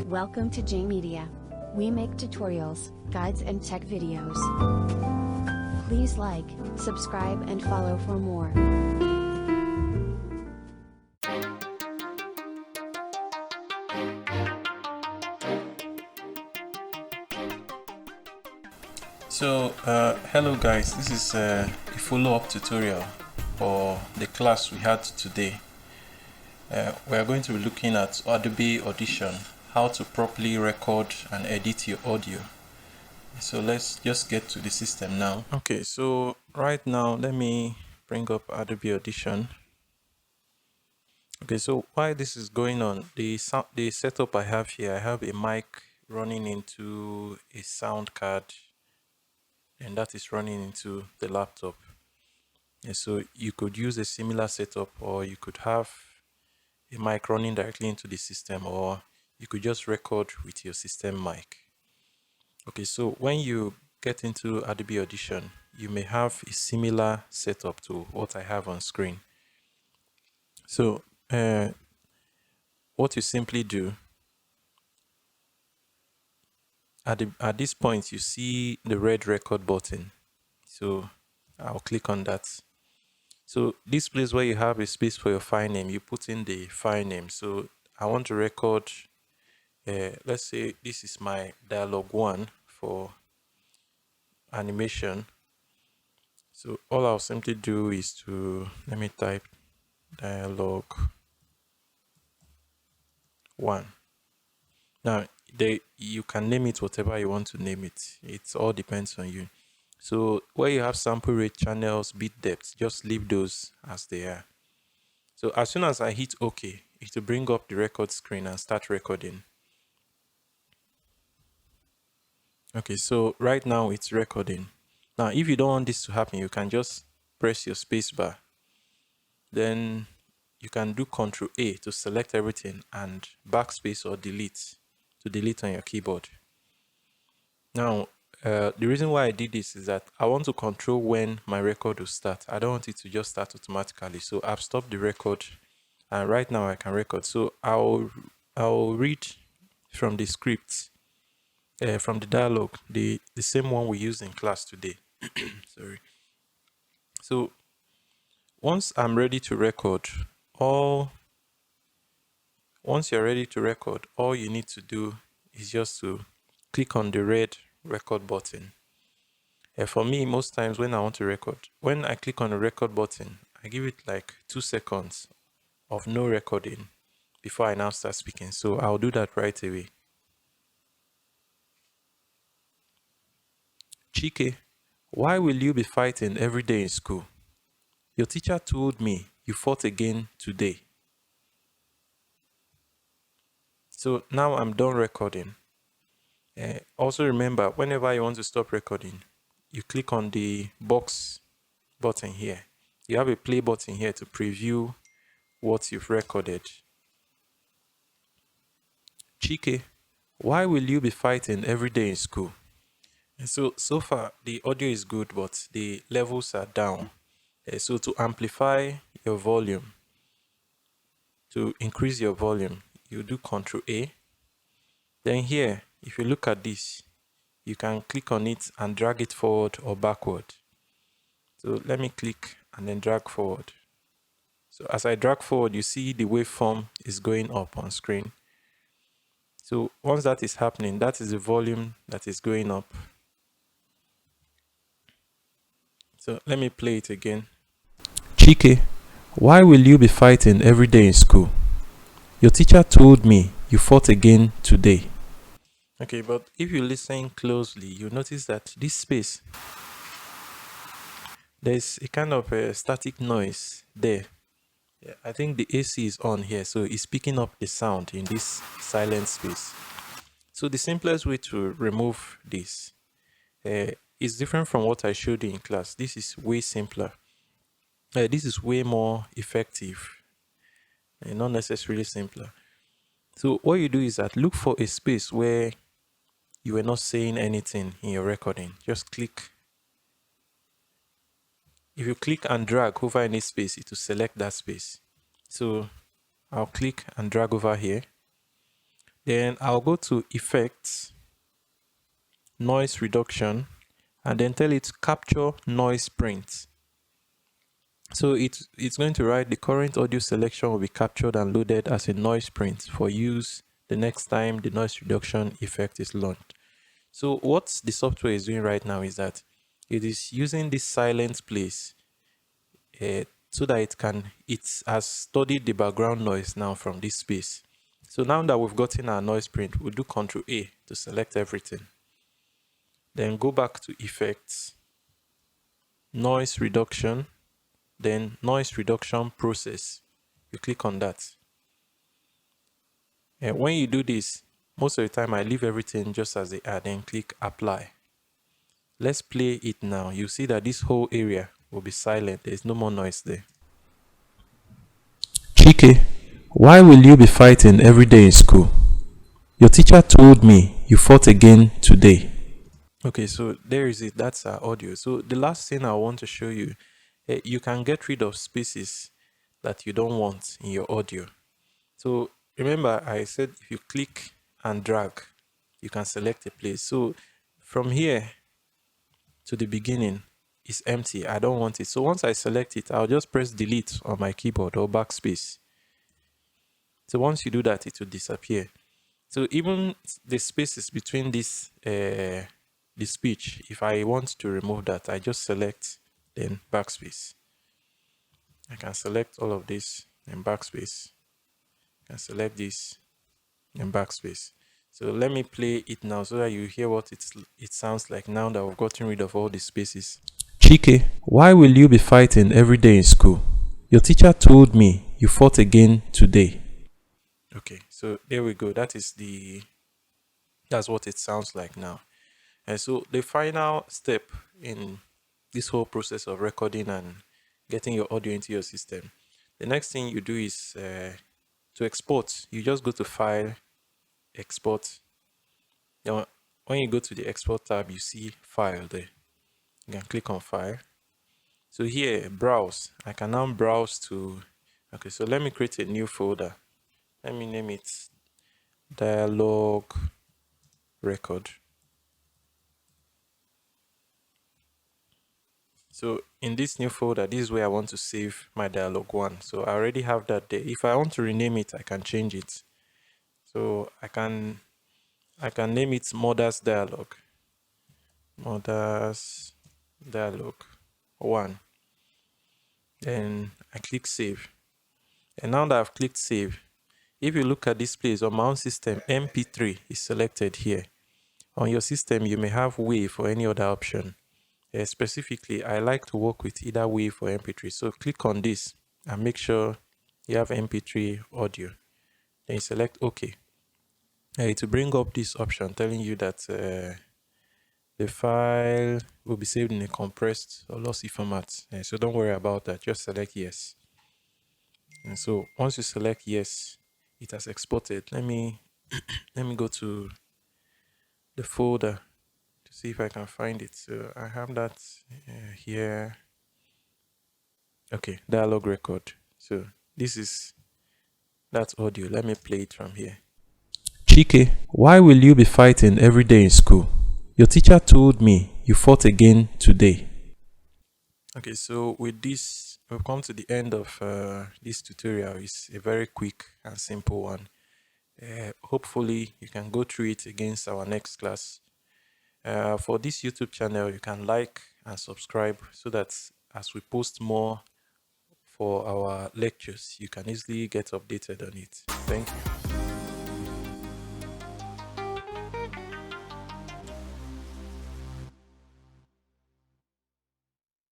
Welcome to J Media. We make tutorials, guides and tech videos. Please like, subscribe and follow for more. So hello guys, this is a follow-up tutorial for the class we had today. We are going to be looking at Adobe Audition, how to properly record and edit your audio. So let's just get to the system now. Okay, so right now let me bring up Adobe Audition. Okay, so while this is going on, the setup I have here, I have a mic running into a sound card, and that is running into the laptop. And so you could use a similar setup, or you could have a mic running directly into the system, or you could just record with your system mic. Okay, so when you get into Adobe Audition, you may have a similar setup to what I have on screen. So what you simply do, at this point you see the red record button, so I'll click on that. So this place where you have a space for your file name, you put in the file name. So I want to record, let's say this is my dialogue 1 for animation. So all I'll simply do is to, let me type dialogue 1. Now you can name it whatever you want to name it. It all depends on you. So where you have sample rate, channels, bit depth, just leave those as they are. So as soon as I hit OK, it will bring up the record screen and start recording. Okay, so right now it's recording. Now if you don't want this to happen, you can just press your space bar. Then you can do Ctrl A to select everything, and backspace or delete to delete on your keyboard. Now the reason why I did this is that I want to control when my record will start. I don't want it to just start automatically. So I've stopped the record, and right now I can record. So I'll read from the script, from the dialogue, the same one we used in class today. Sorry. So once I'm ready to record, once you're ready to record, all you need to do is just to click on the red record button. For me, most times when I want to record, when I click on the record button, I give it like 2 seconds of no recording before I now start speaking. So I'll do that right away. Chike, why will you be fighting every day in school? Your teacher told me you fought again today. So now I'm done recording. Also remember, whenever you want to stop recording, you click on the box button here. You have a play button here to preview what you've recorded. Chike, why will you be fighting every day in school? And so far the audio is good, but the levels are down. So to amplify your volume, to increase your volume, you do Ctrl A. Then here, if you look at this, you can click on it and drag it forward or backward. So let me click and then drag forward. So as I drag forward, you see the waveform is going up on screen. So once that is happening, that is the volume that is going up. So let me play it again. Chike, why will you be fighting every day in school? Your teacher told me you fought again today. Okay, but if you listen closely, you notice that this space, there's a kind of a static noise there. Yeah, I think the AC is on here, so it's picking up the sound in this silent space. So the simplest way to remove this is different from what I showed you in class. This is way simpler. This is way more effective, and not necessarily simpler. So what you do is that look for a space where you were not saying anything in your recording. Just click. If you click and drag over any space, it will select that space. So I'll click and drag over here. Then I'll go to Effects, Noise Reduction, and then tell it to capture noise print. So it's going to write the current audio selection will be captured and loaded as a noise print for use the next time the noise reduction effect is launched. So what the software is doing right now is that it is using this silent place so that it has studied the background noise now from this space. So now that we've gotten our noise print, we'll do Ctrl A to select everything. Then go back to Effects, Noise Reduction, then Noise Reduction Process. You click on that. And when you do this, most of the time I leave everything just as they are, then click Apply. Let's play it now. You see that this whole area will be silent. There's no more noise there. Chike, why will you be fighting every day in school? Your teacher told me you fought again today. Okay, so there is it. That's our audio. So the last thing I want to show you, you can get rid of spaces that you don't want in your audio. So remember I said if you click and drag, you can select a place. So from here to the beginning is empty. I don't want it. So once I select it, I'll just press delete on my keyboard or backspace. So once you do that, it will disappear. So even the spaces between this the speech, if I want to remove that, I just select then backspace. I can select all of this and backspace. I can select this and backspace. So let me play it now so that you hear what it sounds like now that we've gotten rid of all the spaces. Chike, why will you be fighting every day in school? Your teacher told me you fought again today. Okay, so there we go. That's what it sounds like now. And so the final step in this whole process of recording and getting your audio into your system, the next thing you do is to export. You just go to File, Export. Now, when you go to the Export tab, you see File there. You can click on File. So here, Browse. I can now browse to. Okay, so let me create a new folder. Let me name it Dialogue Record. So in this new folder, this is where I want to save my dialogue one. So I already have that there. If I want to rename it, I can change it. So I can name it Mother's Dialogue. Mother's Dialogue 1. Then I click save. And now that I've clicked save, if you look at this place on my own system, MP3 is selected here. On your system, you may have WAV or any other option. Specifically, I like to work with either WAV or MP3. So click on this and make sure you have MP3 audio. Then you select OK. It will bring up this option telling you that the file will be saved in a compressed or lossy format. So don't worry about that. Just select yes. And so once you select yes, it has exported. Let me go to the folder to see if I can find it. So I have that here. Okay, dialogue record. So this is that audio. Let me play it from here. Chike, why will you be fighting every day in school? Your teacher told me you fought again today. Okay, so with this, we've come to the end of this tutorial. It's a very quick and simple one. Hopefully, you can go through it against our next class. For this YouTube channel, you can like and subscribe so that as we post more for our lectures, you can easily get updated on it. Thank you.